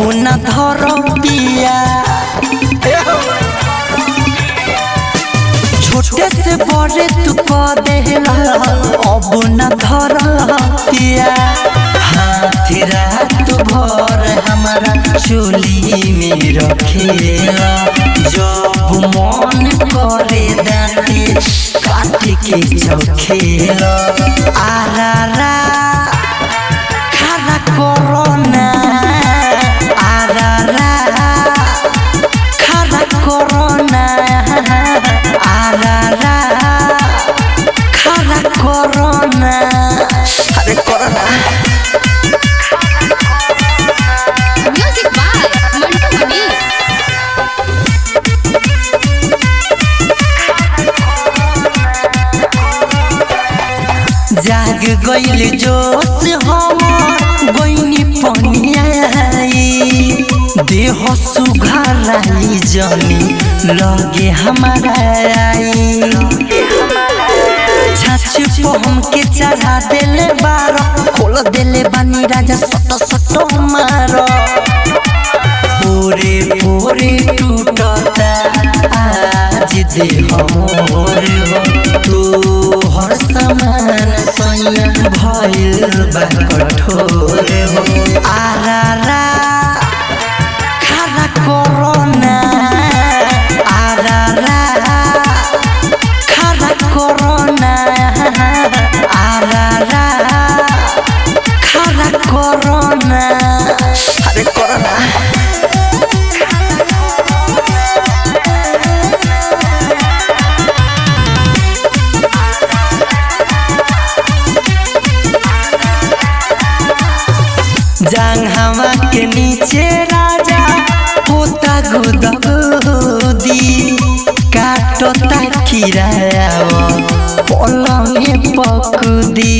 न धर पिया छोटे से बड़े तू कह देला अब न धर पिया हाथ रात भर हमारा चोली में रखेला जब मन करे दांते काट के चखेला आरा रा खरा कोरोना आरा रा खरा कोरोना आरा रा खरा कोरोना अरे कोरोना जाग गइल जोश हम गइनी पनियाई देह सुघराई जनी लगे हमारा आई छाछ पे हमके चढ़ा देले बार खोल देले बानी राजा सट सट मार पूरे पूरे टूटता आज देह मोर तू हर समान सैया भइल बा कठोर हो आरा रा खरा कोरोना आरा रा खरा कोरोना आरा रा खरा कोरोना अरे कोरोना जांघवा के नीचे राजा होता गुदगुदी काटता खिरावा पलंगे पकुदी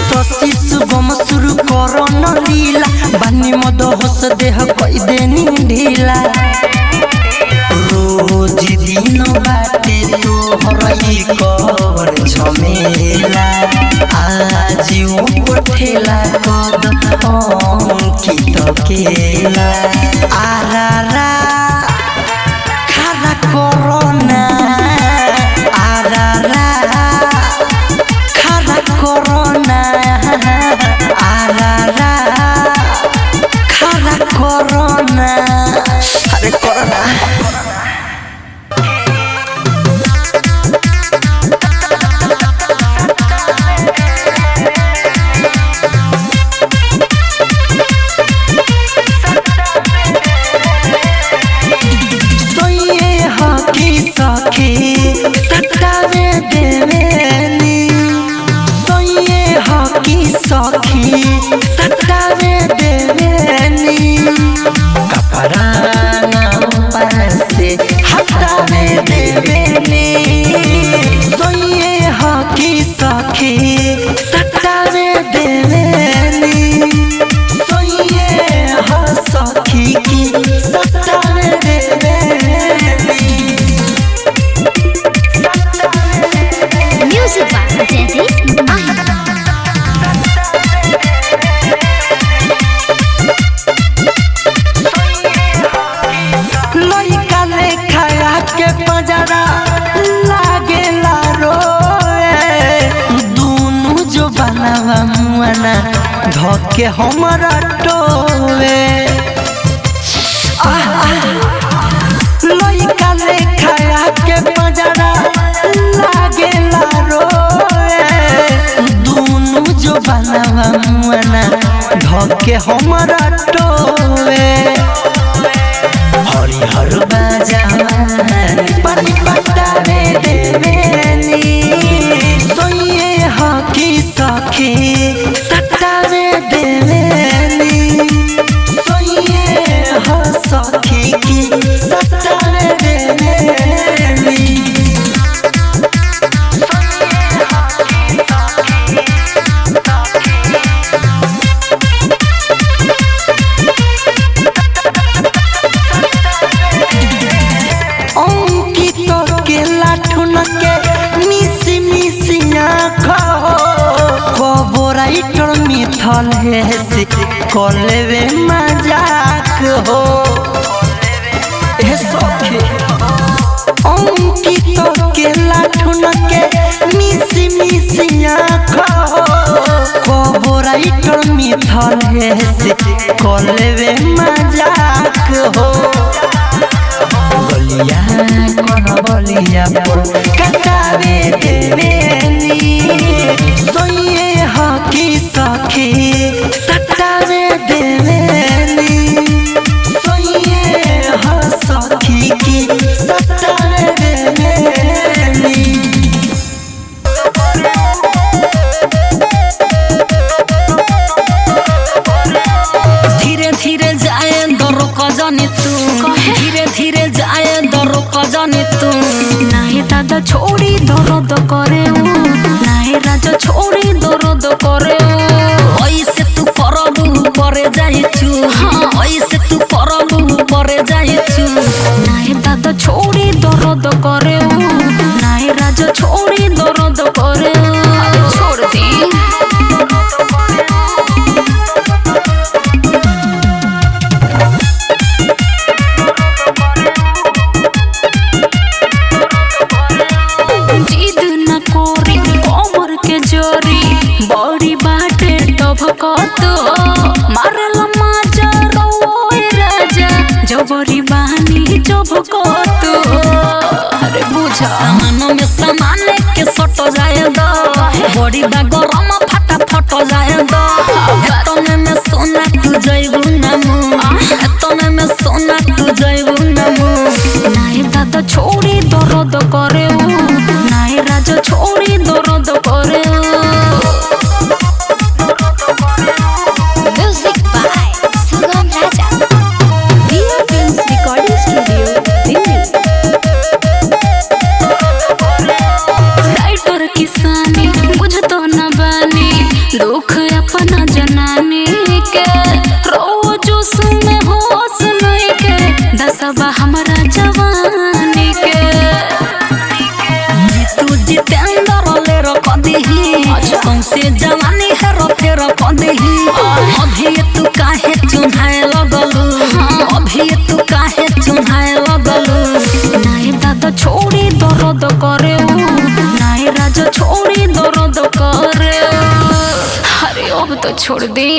ससी शुभम शुरू करो न लीला बानी मद होस देह कई देनी ढीला रोज दिन बाटे तो हरई कर झमेला आज उठेला कद अंकित केला आरा रा खरा कोरोना आरा रा खरा कोरोना आरा रा खरा कोरोना अरे कोरोना सतावे देवेनी सोये हकी सखी सतावे देवेनी कपड़ा पर से हटावे देवेनी सोये हकी सखी सतावे देवेनी सोये ह सखी की सतावे देवेनी लइका लेखा के पजरा लागेला रोए दुनु जो बनावा मुआना धके हमरा टोवे लइका लेखा के पजरा लागेला रोए दुनु जो बनावा मुआना धके हमरा टोवे हरिहर बाजावान पानी पटावे देवेनी सोये हकी सखी सतावे देवेनी सोये ह सखी की सतावे देवेनी मिथल है कलेवे मजाक हो ए सखी अंकित के लाठुन के मिसी मिसी आँख हो कबोराइटर मिथल है कलेवे मजाक हो बलिया कौन बलिया पर कटावे देवेनी सोये हकी सखी सटावे देवेनी सोये ह सखी की सटावे देवेनी धीरे धीरे जाए दरो कजनी तू धीरे धीरे जाए दरो कजनी तू नाहे दादा छोड़ी दर्द करे नाहे राजा छोड़ी दर्द करे ऐसे तू करबू करे जाइछु ऐसे तू करबू करे जाइछु नाहे दादा छोड़ी दर्द करे नाहे राजा छोड़ी दर्द करे छोड़ दी बड़ी बाटे टभकत मारला माजा रोए राजा जबरी बानी जबकत अरे बुझा सामान में सामान के सट जाए दो बड़ी बा गरम फटा फट जाए दो एतने में सोना तू जइबू नमु एतने में सोना तू जइबू नमु नाहे दादा छोड़ी दर्द करे नाहे राजा छोड़ी दर्द करे दुख अपना जनाने के रोजो सुने होश नहीं के दसबा हमारा जवानी के जीतू जितेंद्र ले रख दही सौंसे जवानी है रखे रख दही अभी तू काहे चुन्हाए लगलू अभी तू काहे चुन्हाए लगलू नाहे दादा छोड़ी दर्द करे नाहे राजा छोड़ी दर्द करे अरे अब तो छोड़ दे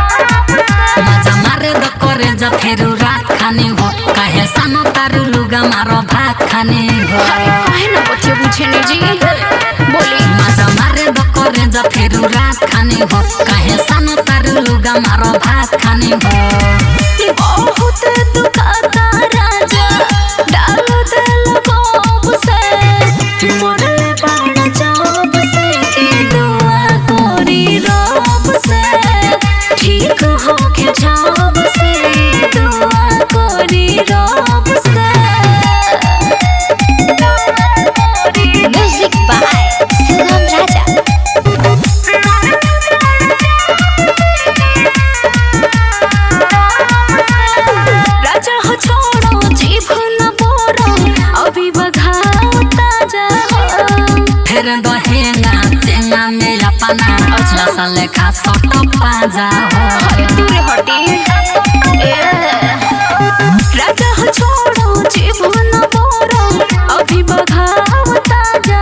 मजा मारे द करे जा फेरू रात खाने हो काहे सानो तारू लुगा मारो भात खाने हो काहे ना बतिया बुझेनी जी बोली मजा मारे द करे जा फेरू रात खाने हो काहे सानो तारू लुगा मारो भात खाने हो बहुत दुखाता राजा डाल दिल बाब से मोरले पाना जाब से दुआ कोरी रब से ठीक हो के जाब से दुआ कोरी रब से म्यूजिक बाय सुगम राजा फिर दहेंगा चेंगा में अपना अचला साले खा सट पाजा हो दूर हटी राजा हो छोड़ो जीवन बोरो अभी बघावता जा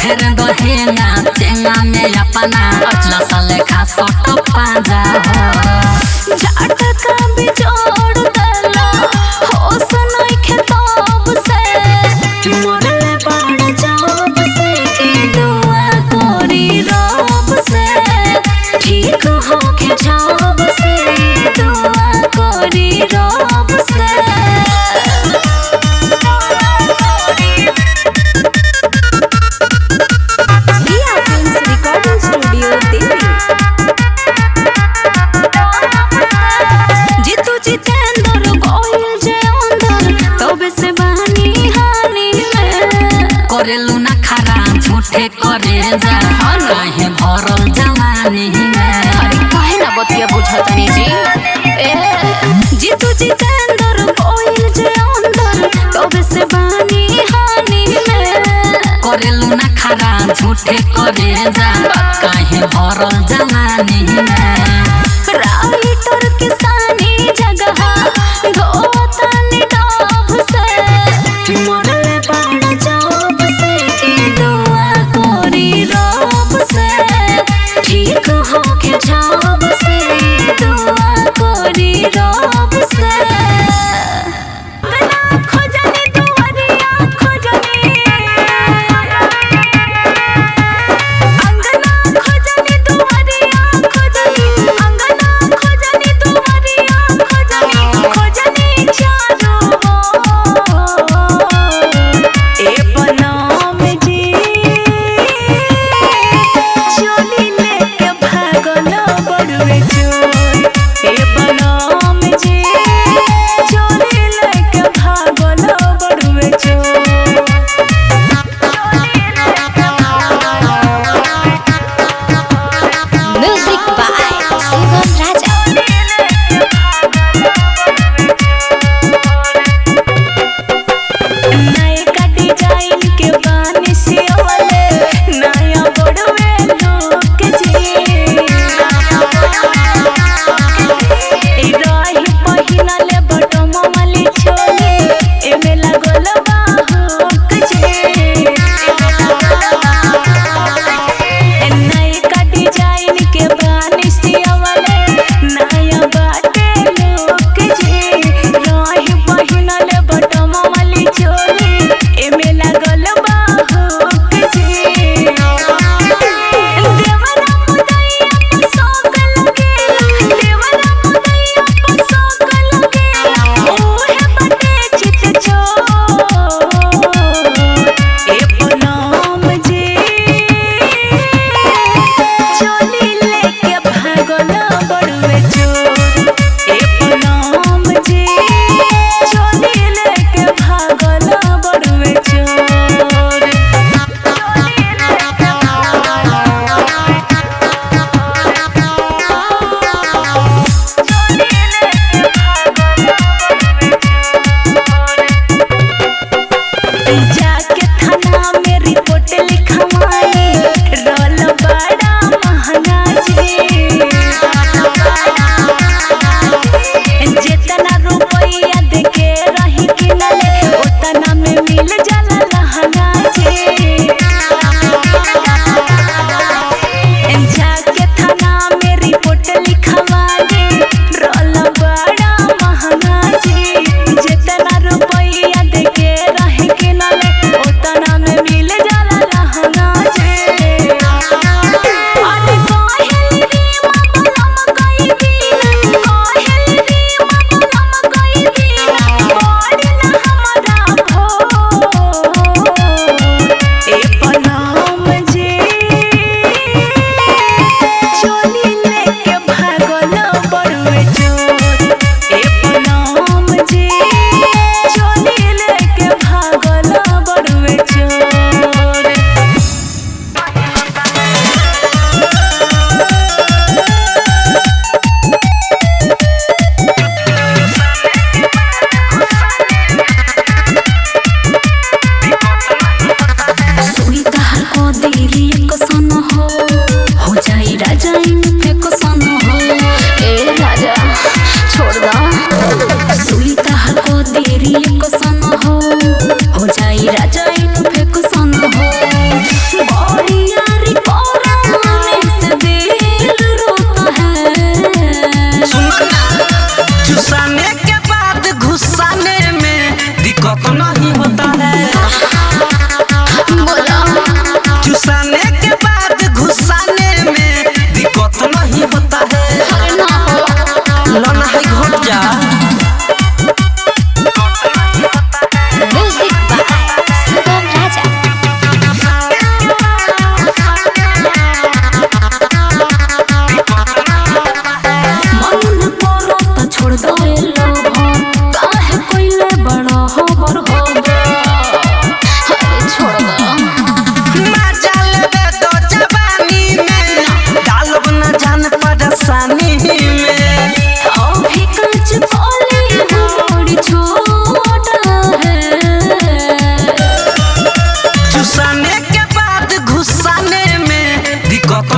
फिर दहेंगा चेंगा में अपना अचला साले खा सट पाजा हो जाट का बिजोड़ दला होश नहीं खेताब से मोरले पड़ जाब से दुआ कोरी रब से ठीक हो के जाब से दुआ कोरी रब से रिकॉर्डिंग स्टूडियो दिल्ली जीतू जितेंद्र गोयल जे अंदर तबे से बानी हानि करेलू ना खरा झूठे करे जा काहे भरल जवानी में अरे काहे ना बतिया बुझतनी जी जीतू जितेंद्र गोयल जे अंदर झूठे करे जा काहे भरल जवानी में राइटर किसानी जगह धोतानी डोब से मरले बड़ जॉब से की दुआ कोरी रब से ठीक हो के जॉब से दुआ कोरी रब से खोजनी दुआरिया खोजनी अंगना खोजनी दुआरिया खोजनी अंगना खोजनी दुआरिया खोजनी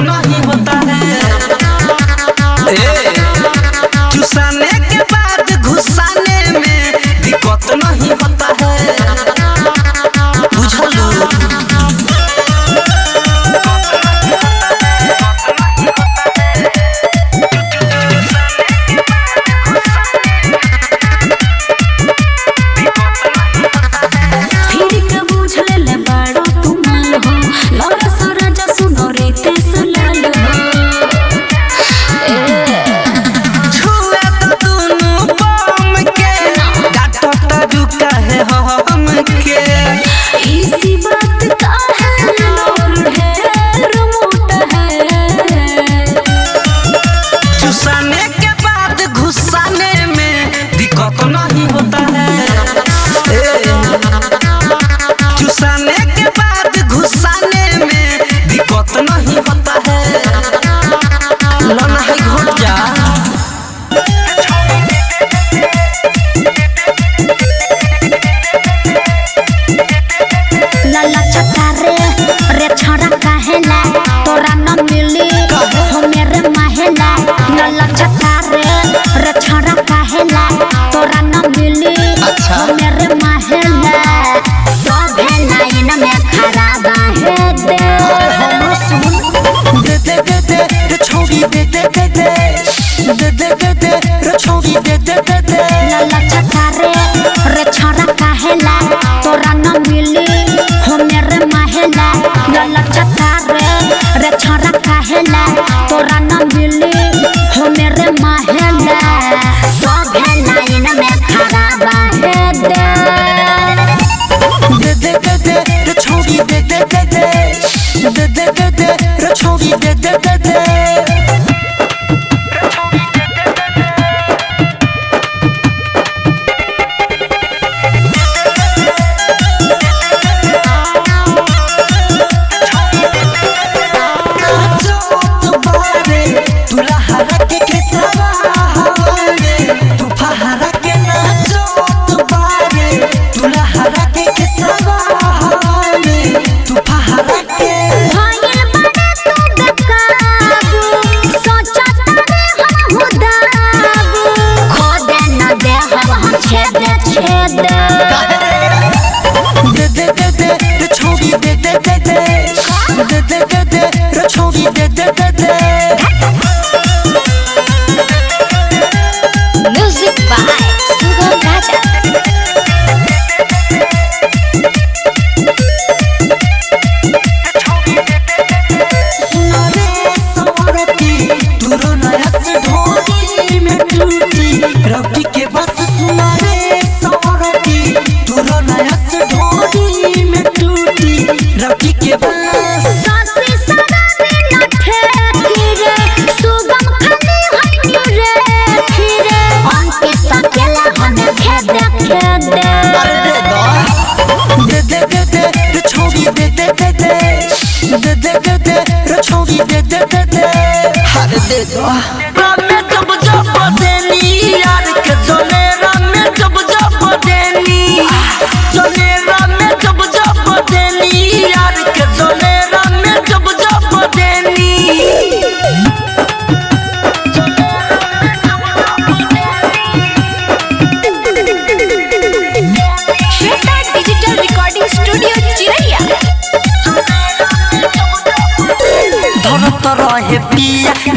नहीं होता है। चुसाने के बाद घुसाने में दिक्कत नहीं होता है। बुझलू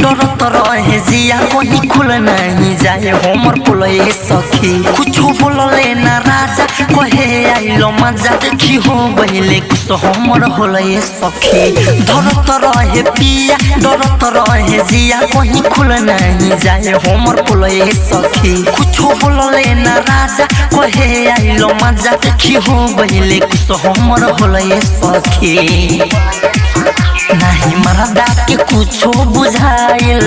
डरत रहे जिया कहीं खुल नहीं जाए हमर पुलए सखी कुछ बोलले ना राजा कहे आइलो मजा देखी हो गइले कुछ हमर होलए सखी डरत रहे पिया डरत रहे जिया कहीं खुल नहीं जाए हमर पुलए सखी कुछ बोलले ना राजा कहे आइलो मजा देखी हो गइले कुछ हमर होलए सखी नहीं मरदा के कुछो बुझाइल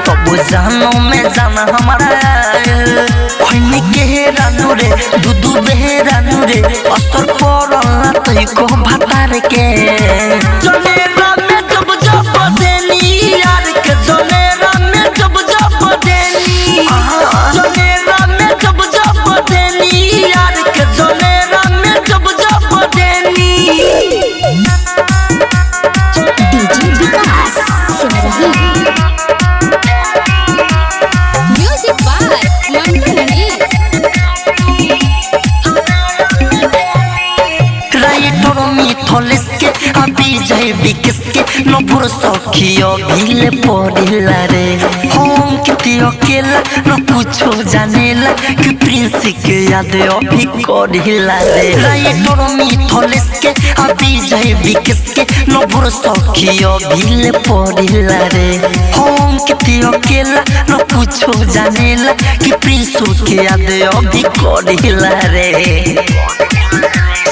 तो बुझानो में जाना हमारा खोइने के रानू रे दूधू बे रानू रे असर पड़ला तई को भातार के जनेरा में जब जब देनी यार के जनेरा में जब जब देनी जनेरा में जब जब देनी यार के जनेरा में जब जब देनी के नभुर सखियो भीले पड़िला रे हम किती अकेला न कुछो जानेला कि प्रिंस के याद अभी करिला रे राइटर मिथलेस के अभी जय विकेश के नभुर सखियो भीले पड़िला रे हम किती अकेला न कुछो जानेला कि प्रिंस के याद अभी करिला रे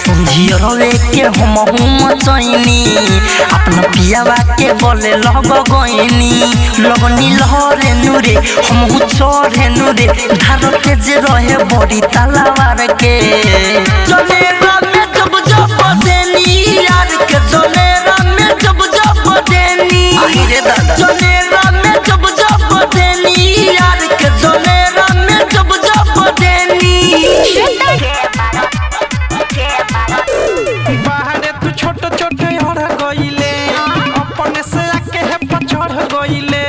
समझियो रवे के हम चैनी अपना पियावा के बोले लग गईनी लगनी लहरे नुरे हम चढ़े नुरे धार के जे रहे बड़ी तलवार के चले में जब जब देनी यार के चले में जब जब देनी रे दादा चले में जब जब देनी यार के चले में जब जब देनी बाहरे तू छोटे छोटे हड़ गईले अपने से आके है पछड़ गईले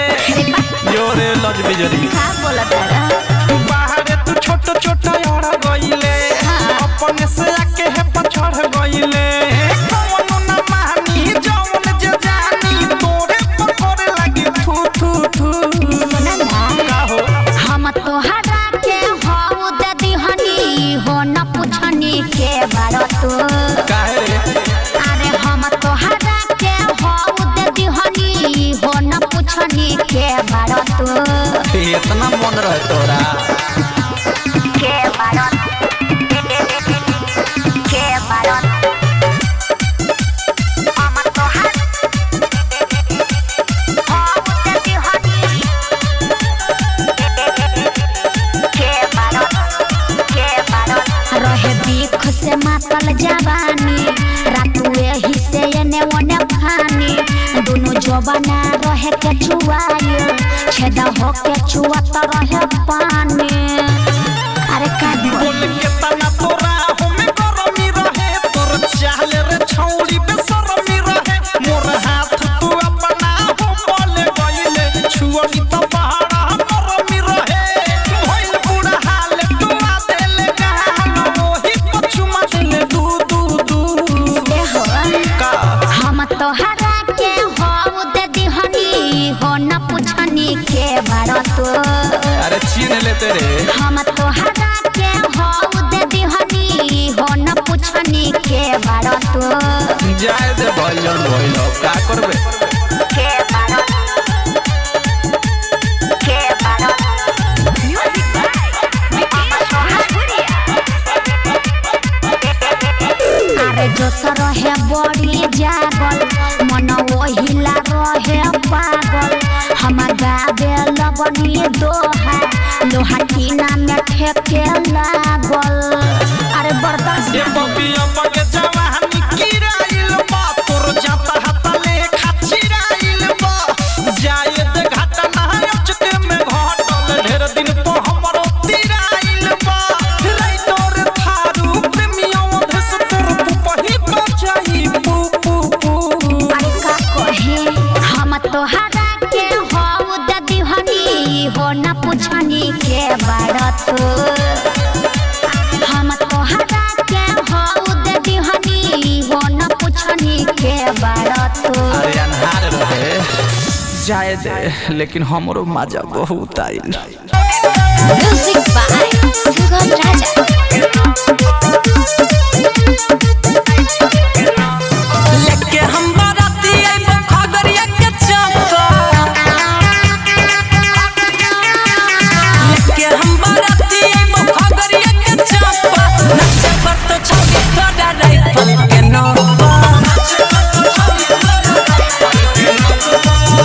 योरे लज बिजरी बाहरे तू छोटे छोटे हड़ गईले अपने से आके है पछड़ गईले कौनो ना मानी जौन जे जानी तोरे पर करे लगी थू थू थू का हो हम तोहरा के हो दे दिहनी हो न पुछनी के बारो तू काहे रे अरे हम तोहरा के हो दे दिहनी हो न पुछनी के बारो तू इतना मन रहे तोरा के बारो के बारो हम तोहरा हो दे दिहनी के बारो रहे बीख से मातल जवानी रातू एही से एने ओने फानी दोनों जवाना रहे के छुआयो छेदा हो के छुआत रहे पानी अरे का बोल के तना तोरा हमें गरमी रहे तोर चाहले रे छौड़ी बेशरमी रहे मोर हाथ तू अपना हो बोले गइले छुअली तो पहाड़ा गरमी रहे भइल बुढ़ा हाल तू आ देले गाल ओही पछुमा देले दू दू दू से हो का हम तोहरा के हो दे दिहनी हो न पुछनी के बारो तू अरे छीन ले तेरे हम तोहरा के हो दे दिहनी हो न पुछनी के बारो तू जाए दे भइलन भइलो का करबे के बारो म्यूजिक बाय विकेश हाजपुरिया अरे जोश रहे बड़ी जागल मन ओहिला रहे पागल हम गावे लगनी दोहा लोहा टीना में ठेके लागल अरे बर्दाश्त ये बबिया बगे जवानी किराइल बा तोर जाता हतले खाचिराइल बा जाए दे घाटा ना अचके में घटल ढेर दिन तो हमरो तिराइल बा रे तोर थारू प्रेमियों धस तोर पुपही बचाई पू पू पू अरे का कहे हम तोहरा के हो दे दिहनी हो न पुछनी के बारत हम तोहरा के हो दे दिहनी हो न पुछनी के बारत अरे अनहार रहे जाए दे लेकिन हमरो मजा बहुत आइल म्यूजिक बाय सुगम राजा लेके हम बाराती आइबो खगड़िया के चौका लेके हम बाराती आइबो खगड़िया के चौका नचे पर तो छवि तोड़ा राइफल के नौका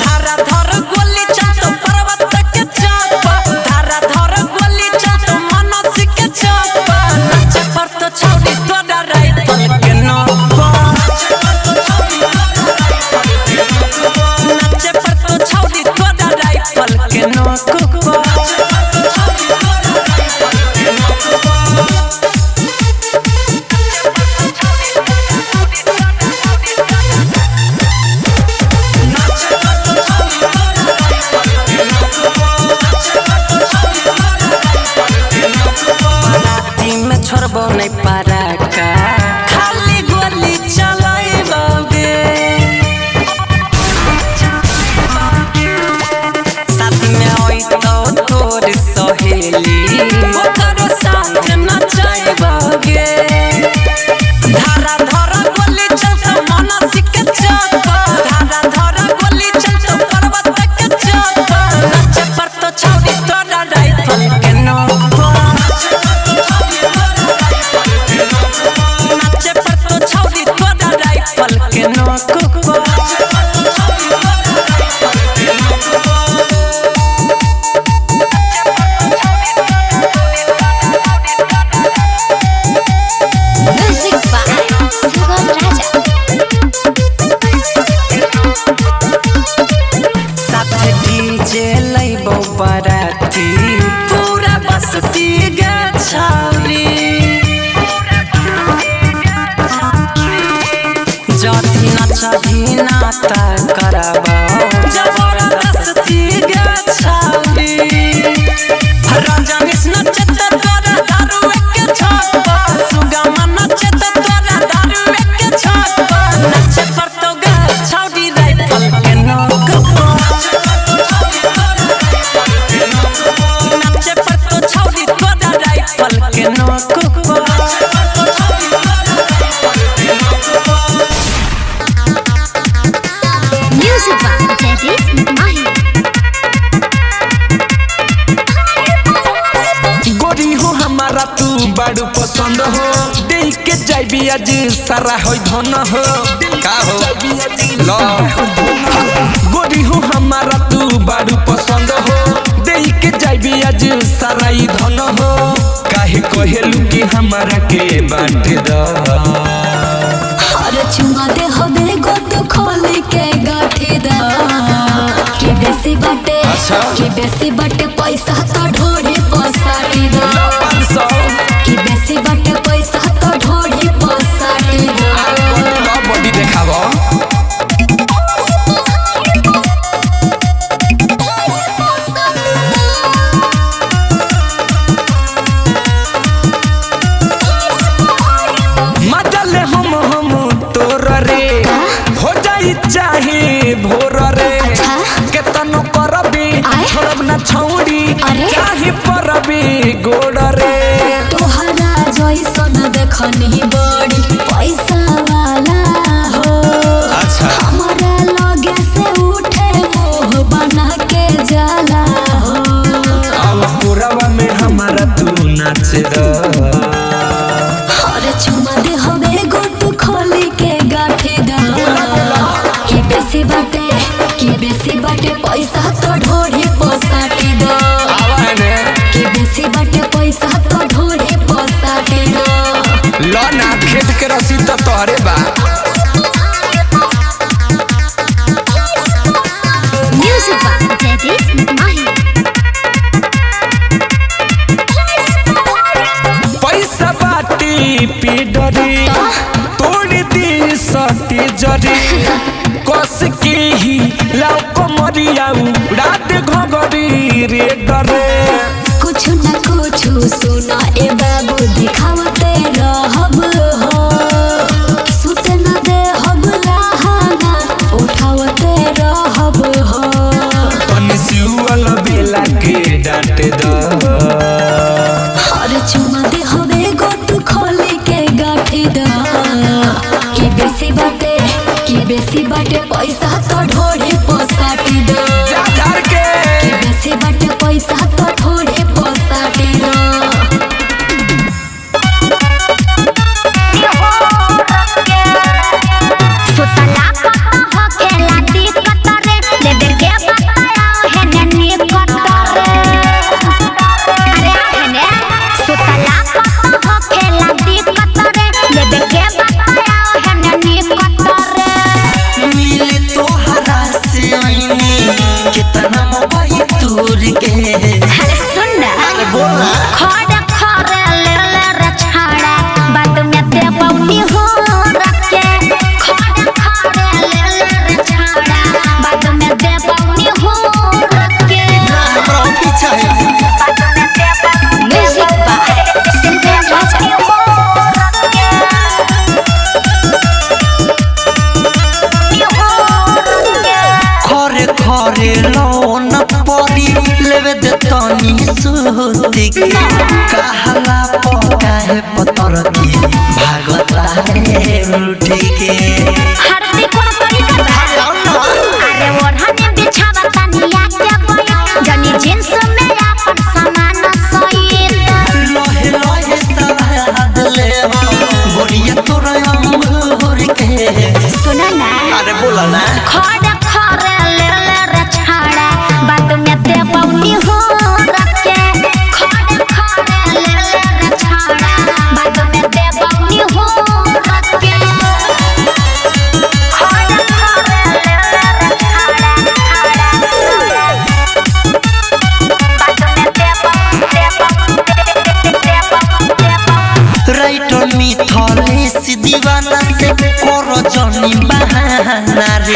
धारा धर गोली चलतो पर्वत के चौका धारा धर गोली चलतो मनसी के चौका नचे पर तो छवि तोड़ा राइफल के नौका नचे पर तो छौरी तोड़ा राइफल के नौका बाराती में छोड़बो नहीं पारा का खाली गोली चलाइबोगे बजे लैबो बाराती पूरा बस्ती गछाली जाती नचही नाता कराबो जबरदस्ती गछाली राजा कृष्ण नचत तोरा दारू के छापा सुगमा नचत तोरा दारू के छापा नचे पर तो गछाली राइफल के नोक नचे पर तो छौरी तोरा राइफल के नोक म्यूजिक बाय जयदीप माही। गोरी हो हमारा तू बड़ू पसंद हो देख के जाइबी आज सारा होई धन हो का हो लो गोरी हो हमारा तू बड़ू पसंद हो देख के जाइबी आज सारा ही धन हो काहे कहेलू कि हमारा के बांट द अरे चुमा दे हमे गोद खोल के गाठी दा कि बेसी बाटे अच्छा। कि बेसी बाटे पैसा तो ढोरी पसाटी दा 500 कि बेसी बाटे पैसा तो ढोरी पसाटी दा बॉडी देखाबो मजले हम तोर रे हो जाई चाहे भोर रे केतनो करबी छोड़ब ना छौड़ी अरे। चाहे परबी गोड़ रे तोहरा जैसन देखनी बड़ी पैसा वाला हो अच्छा। हमारा लगे से उठे मोह बना के जाला हो अब पुरवा में हमारा तू नाच द अरे चुमा दे हमे गोद खोली के गाठी दा कि बेसी बाटे पैसा तो ढोरी पसाटी दा आवाने कि बेसी बाटे पैसा तो ढोरी पसाटी दा लो ना खेत के रसी तो तोहरे बा म्यूजिक बाय जयदीप माही। पैसा बाटी पीडरी तोड़ दी सती जरी कस के ही लाओ कमरियाऊ रात घगरी रे डरे कुछ न कुछ सुना ए बाबू दिखावते रहब हो सुते न दे हब लहाना उठावते रहब हो पनसियुअल बेला के डांट द अरे चुमा दे हमे गोद खोली के गाठी दा कि बेसी बाटे पैसा तो ढोरी पसाटी दा जा झार के कि बेसी बाटे पैसा तो ढोरी पसाटी दा सुतला पता हो के लाती कतरे लेबर के बताया है नन्ही कतरे अरे है सुतला पता हो के लाती कतरे लेबर के बताया है नन्ही कतरे मिले तोहरा से आईनी कितना मोबाइल दूर के अरे सुन ना बोला खड़े खड़े ले ले रे छाड़ा बाद में ते बौनी हो रखे खड़े खड़े ले ले रे छाड़ा बाद में ते बौनी हो रखे हमरा पीछा है बाद में ते म्यूजिक बाय सिंगर राजा हो खरे खरे लोन पड़ी लेवे दे तनी सुती के कहला पकाहे पतर की भागता है रूठी के हरदी कोन करी अरे ओढ़ने बिछावा तनिया के गया जनी जींस में अपन सामान सोई लोहे लोहे सवाद लेवा बोरिया तोरा अंगूर के सुना ना अरे बोला ना खड़े खड़े ले ले रे छाड़ा बाद में ते बौनी हो रखे खड़े खड़े ले ले रे छाड़ा बाद में ते बौनी हो रखे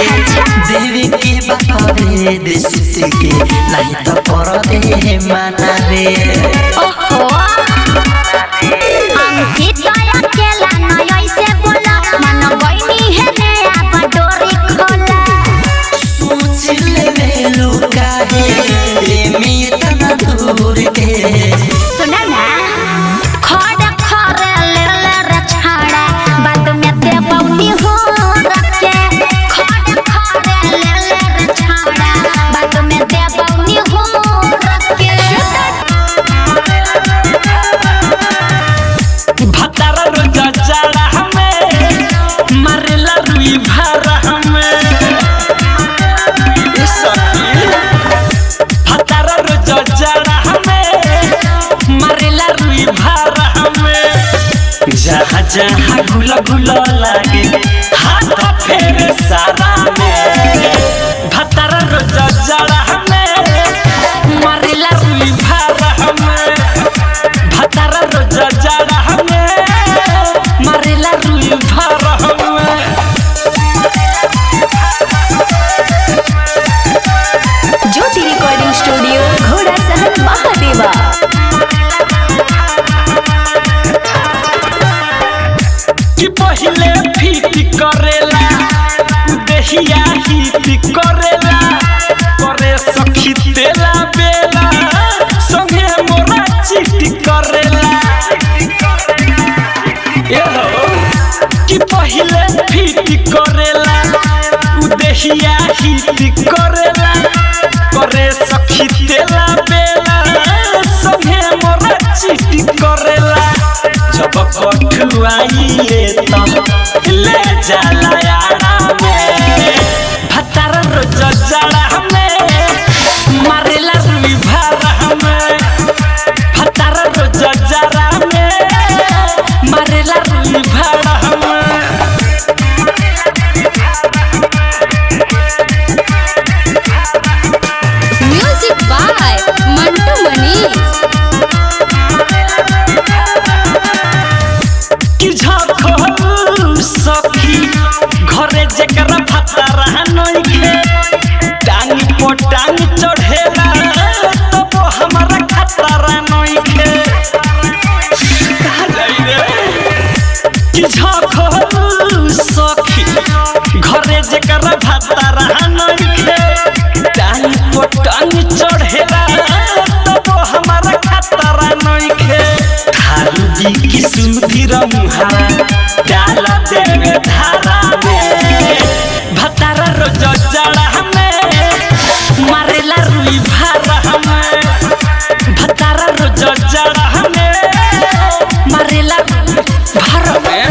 देवी के बातरे देसित के नहीं तो कर दे माना रे ओहो अंकित अकेला न ऐसे बोला मन बहिनी है नया बडोरी खोला सोच ले लुका है इतना दूर के सुना ना खड़े खड़े ले ले रे छाड़ा बाद में दे बौनी हो रखे खड़े खड़े ले ले रे छाड़ा बाद में दे बौनी हो रखे भतारा रोजा जाड़ा हमें मारेला रुई भारा हमें भतारा रोजा जाड़ा हमें मारेला रुई भारा हमें जहाँ जहाँ गुला गुला लागे हाथ फेर सारा में भतारा रोजा जाड़ा हमें मारेला रुई भारा हमें भतारा रोजा जाड़ा हमें मारेला रुई भारा हमें ज्योति रिकॉर्डिंग स्टूडियो घोड़ा सहन महादेवा कि पहिले फीट करेला देहिया हिट करेला करे सखी तेला बेला संगे मोरा चिट करेला ए हो कि पहिले फीट करेला देहिया हिट करेला करे सखी तेला बेला संगे मोरा चिट करेला जब कठुआइए तब ले जाला यारा में भतारा रोज जाड़ा हमें मारेला रुई भारा हमें भतारा रोज जाड़ा में मारेला रुई भारा हमें म्यूजिक बाय मंटू मनीष कि झाखो सखी घरे जेकरा भतारा नइखे टांग पर टांग चढ़ेला तब हमारा खतरा नइखे कहाँ जाई रे कि झाखो सखी घरे जेकरा भतारा नइखे टांग पर टांग चढ़ेला तब हमारा खतरा नइखे थारू जी की सुधीर मुहावा डाला देवे धारा में भतारा रोज जाड़ा हमें मारेला रुई भारा हमें भतारा रोज जाड़ा हमें मारेला रुई भारा में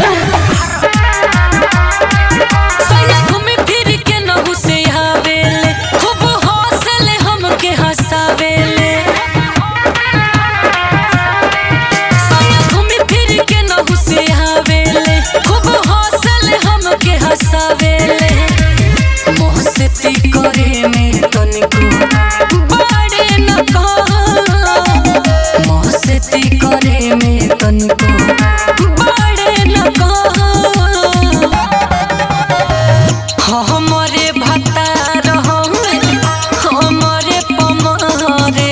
सैया घूमे फिर के नहु से आवेले खूब हौसले हमके हंसावेले सैया घूमे फिर के नहु से आवेले खूब हौसले हमके हंसावेले मोहसेती करे में तनिको बड़े न कहा मोहसेती करे में तनिको बड़े न कहा हमरे भतार हमरे पमारे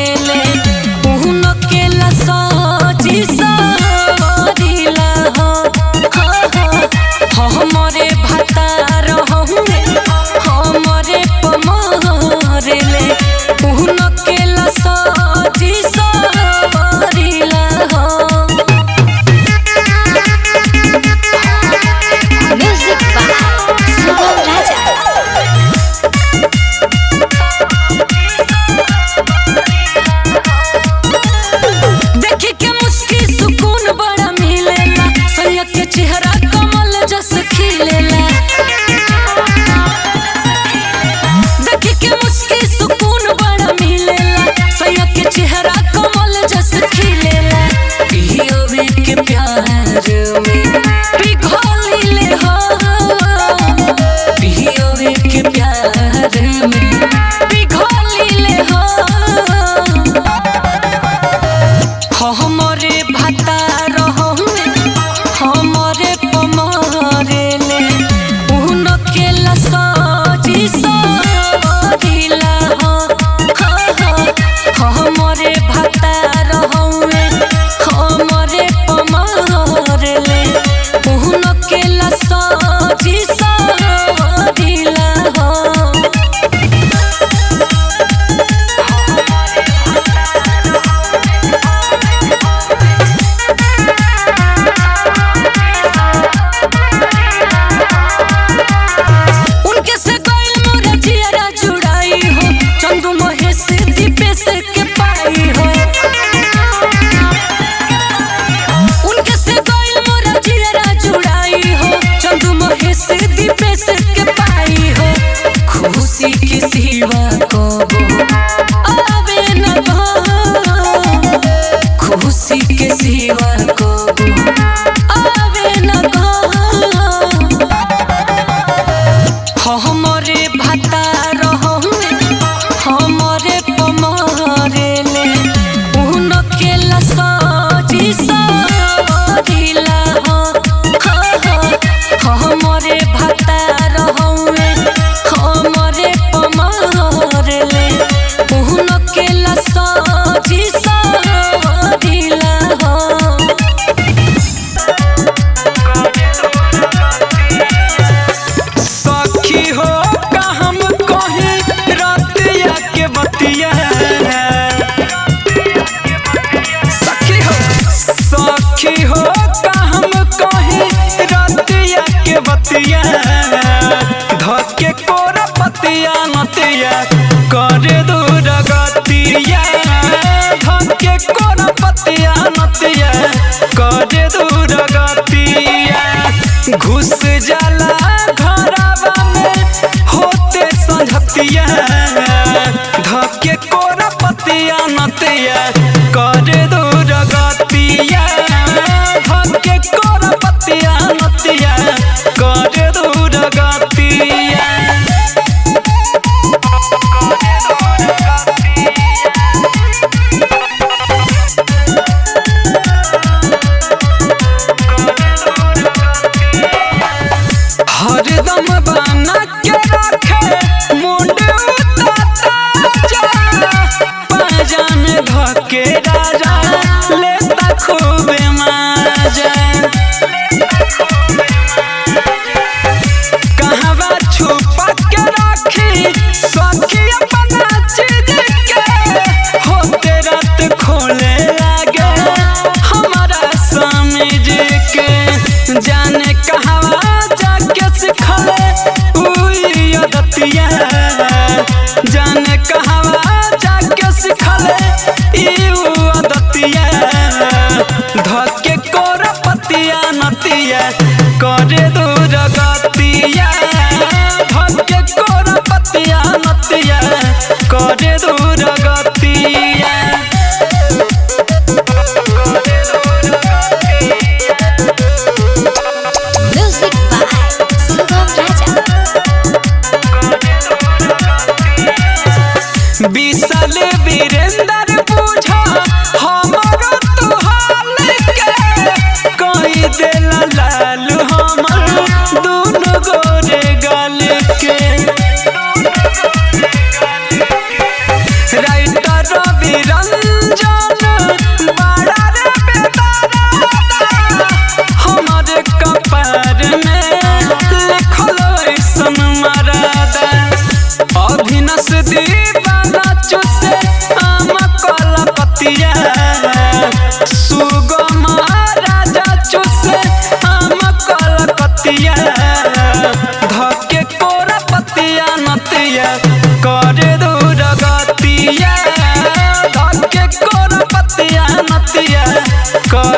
सखी हो का हम कहीं रतिया के बतिया धके कोरा पतिया नतिया करे दूर गतिया धके कोरा पतिया नतिया करे दूर गतिया घुस जाला घरवा में होते संझतिया धके कोरा पतिया नतिया करे दूर गतिया धके कोरा पतिया नतिया करे दूर गतिया हरदम बना के रखे मुंड उताता पाजान धके राजा लेता खूबे मजा कहवा छुपा के रखी सखी अपना चीज के होते रात खोले लागे हमारा समझ के जाने कहवा जाके सिखले उई अदतिया जाने कहवा जाके सिखले ई अदतिया धके कोरा पतिया नतिया करे दूर गतिया धके कोरा पतिया नतिया करे दूर गतिया म्यूजिक बाय सुगम राजा। विशाल वीरेंद्र पूछा हमारो तुहाल के कोई देला लाल हमर दोनों गोरे गाल के राइटर रवि रंजन बड़ा रे बेदारा हमारे कपार में लिखल ऐसन मरादा अभिनस दीवाना चुसे आम कलपतिया सुगम राजा चुसे आम कलपतिया धके कोरा पतिया नतिया करे दूर गतिया धके कोरा पतिया नतिया करे